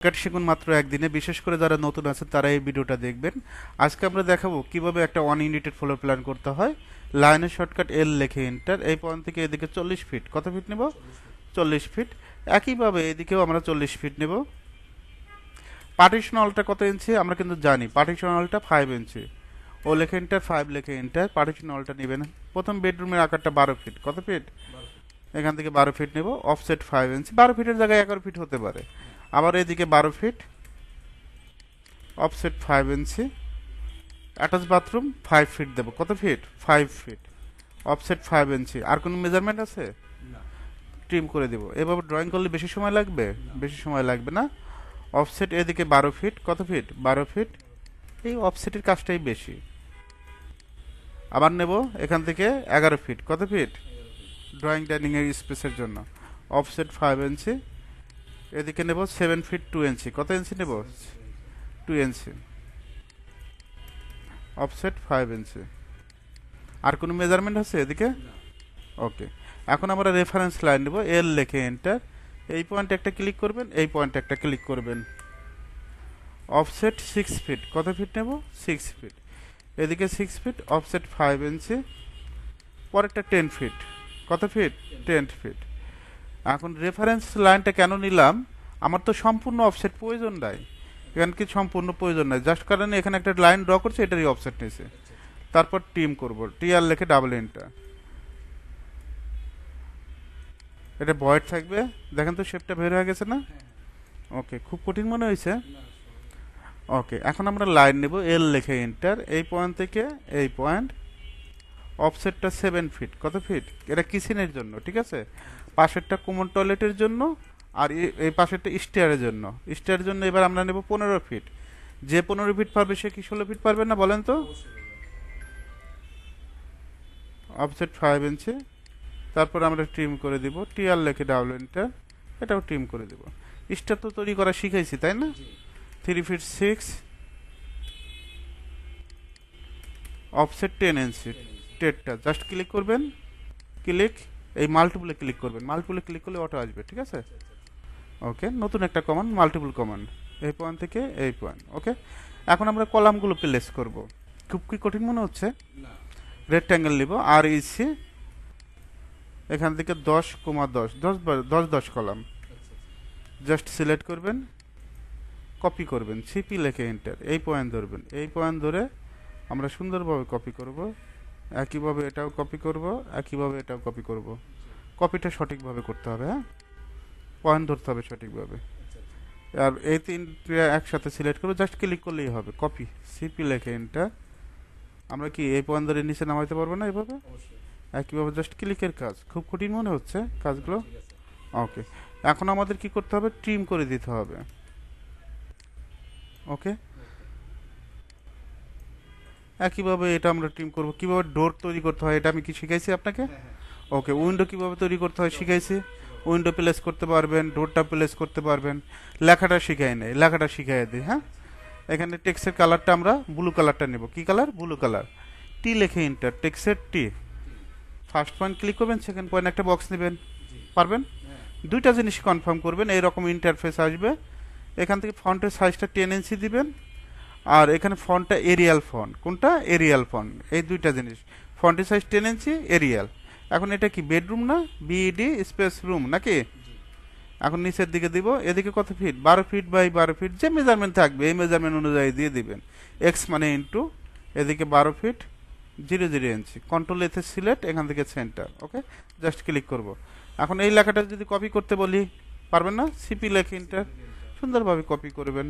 কাট শিখুন মাত্র একদিনে। বিশেষ করে যারা নতুন আছেন তারা এই ভিডিওটা দেখবেন। আজকে আমরা দেখাবো কিভাবে একটা ওয়ান ইউনিটেড ফ্লোর প্ল্যান করতে হয়। লাইনের শর্টকাট এল লিখে এন্টার। এই পয়েন্ট থেকে এদিকে 40 ফিট। কত ফিট নেব? 40 ফিট। একইভাবে এদিকেও আমরা 40 ফিট নেব। পার্টিশন হলটা কত ইঞ্চি আমরা কিন্তু জানি, পার্টিশন হলটা 5 ইঞ্চি। ও লেখে এন্টার, 5 লেখে এন্টার। পার্টিশন হলটা নেবেন। প্রথম বেডরুমের আকারটা 12 ফিট। কত ফিট? এখান থেকে 12 ফিট নেব। অফসেট 5 ইঞ্চি। 12 ফিটের জায়গায় 11 ফিট হতে পারে। আবার এদিকে 12 ফিট, অফসেট 5 ইঞ্চি। অ্যাটাচ বাথরুম 5 ফিট দেবো। কত ফিট? 5 ফিট। অফসেট 5 ইঞ্চি। আর কোনো মেজারমেন্ট আছে? ট্রিম করে দেবো। এভাবে ড্রয়িং করলে বেশি সময় লাগবে? বেশি সময় লাগবে না। অফসেট এদিকে 12 ফিট। কত ফিট? 12 ফিট। এই অফসেটের কাজটাই বেশি। আবার নেব এখান থেকে 11 ফিট। কত ফিট? ড্রয়িং ডাইনিং এর স্পেসের জন্য। অফসেট 5 ইঞ্চি। এদিকে নেব 7 ফিট 2 ইঞ্চি। কত ইঞ্চি নেব? 2 ইঞ্চি। অফসেট 5 ইঞ্চি। আর কোনো মেজারমেন্ট আছে এদিকে? ওকে। এখন আমরা রেফারেন্স লাইন নেব। এল লিখে এন্টার। এই পয়েন্টে একটা ক্লিক করবেন, এই পয়েন্টে একটা ক্লিক করবেন। Offset 6 fit. কত ফিট নেব? 6 ফিট। এদিকে 6 ফিট। অফসেট 5 ইঞ্চি। পরেরটা 10 ফিট। কত ফিট? 10 ফিট। এখন রেফারেন্স লাইনটা কেন নিলাম? আমার তো সম্পূর্ণ অফসেট প্রয়োজন নাই। এখানে কি সম্পূর্ণ প্রয়োজন নাই, জাস্ট কারণে এখানে একটা লাইন ড্র করছে, এটারই অফসেট নিয়েছে। তারপর টিম করব, টি আর লিখে ডাবল এন্টার। এটা ভয়েড থাকবে। দেখেন তো শেপটা বের হয়ে গেছে না? ওকে, খুব কঠিন মনে হয়েছে। ওকে, এখন আমরা লাইন নেব। এল লিখে এন্টার। এই পয়েন্ট থেকে এই পয়েন্ট। অফসেটটা 7 ফিট। কত ফিট? এটা কিচেনের জন্য, ঠিক আছে। পাশেরটা কমন টয়লেটের জন্য, আর এই পাশেরটা স্টেয়ারের জন্য। স্টেয়ারের জন্য এবার আমরা নেব 15 ফিট। যে 15 ফিট পারবে সে কি 16 ফিট পারবে না বলেন তো? অফসেট 5 ইঞ্চি। তারপর আমরা ট্রিম করে দিব। টিআর লেখে ডাবল এন্টার। এটাও ট্রিম করে দিব। স্টেয়ার তো তৈরি করা শিখাইছি, তাই না? 3 ফিট 6। অফসেট 10 ইঞ্চি। টেটটা জাস্ট ক্লিক করবেন। ক্লিক। এই মাল্টিপুলে ক্লিক করবেন। মাল্টিপুলে ক্লিক করলে অটো আসবে, ঠিক আছে। ওকে, নতুন একটা কমান্ড, মাল্টিপল কমান্ড। এই পয়েন্ট থেকে এই পয়েন্ট। ওকে, এখন আমরা কলামগুলো প্লেস করব। খুব কি কঠিন মনে হচ্ছে? রেক্ট্যাঙ্গেল নিব। আর ইসি এখান থেকে 10,10 10 কলাম। জাস্ট সিলেক্ট করবেন, কপি করবেন, সিপি লেখে এন্টার। এই পয়েন্ট ধরবেন। এই পয়েন্ট ধরে আমরা সুন্দরভাবে কপি করব। একইভাবে এটাও কপি করব, একইভাবে এটাও কপি করব। কপিটা সঠিকভাবে করতে হবে, হ্যাঁ, পয়েন্ট ধরতে হবে সঠিকভাবে। আর এই তিনটে একসাথে সিলেক্ট করবো, জাস্ট ক্লিক করলেই হবে। কপি, সিপি লেখে এন্টার। আমরা কি এই পয়েন্ট ধরে নিচে নামাইতে পারবো না এভাবে? একইভাবে জাস্ট ক্লিকের কাজ। খুব কঠিন মনে হচ্ছে কাজগুলো? ওকে, এখন আমাদের কি করতে হবে? ট্রিম করে দিতে হবে। ওকে, একইভাবে এটা আমরা ট্রিম করব। কিভাবে ডোর তৈরি করতে হয় এটা আমি কি শিখাইছি আপনাকে? ওকে, উইন্ডো কিভাবে তৈরি করতে হয় শিখাইছি। উইন্ডো প্লেস করতে পারবেন, ডোরটা প্লেস করতে পারবেন। লেখাটা শিখাই নেই, লেখাটা শিখাই দিই। হ্যাঁ, এখানে টেক্সটের কালারটা আমরা ব্লু কালারটা নেব। কি কালার? Blue colour. টি লেখে এন্টার। টেক্সটের টি। ফার্স্ট পয়েন্ট ক্লিক করবেন, সেকেন্ড পয়েন্ট একটা বক্স নেবেন। পারবেন? দুইটা জিনিস কনফার্ম করবেন। এইরকম ইন্টারফেস আসবে। এখান থেকে ফন্টের সাইজটা 10 ইঞ্চি দিবেন। আর এখানে ফন্টটা এরিয়াল ফন্ট। কোনটা? Arial font. এই দুইটা জিনিস। ফন্টের সাইজ 10 ইঞ্চি, এরিয়াল। এখন এটা কি বেডরুম না? বিইডি স্পেস রুম নাকি? এখন নিচের দিকে দিব। এদিকে কত ফিট? 12 feet by 12 feet. যে মেজারমেন্ট থাকবে এই মেজারমেন্ট অনুযায়ী দিয়ে দিবেন। এক্স মানে ইন্টু। এদিকে 12 ফিট 00 ইঞ্চি। কন্ট্রোল এতে সিলেক্ট, এখান থেকে সেন্টার। ওকে, জাস্ট ক্লিক করব। এখন এই লেখাটা যদি কপি করতে বলি, পারবেন না? সিপি লেখে এন্টার। সুন্দরভাবে কপি করবেন।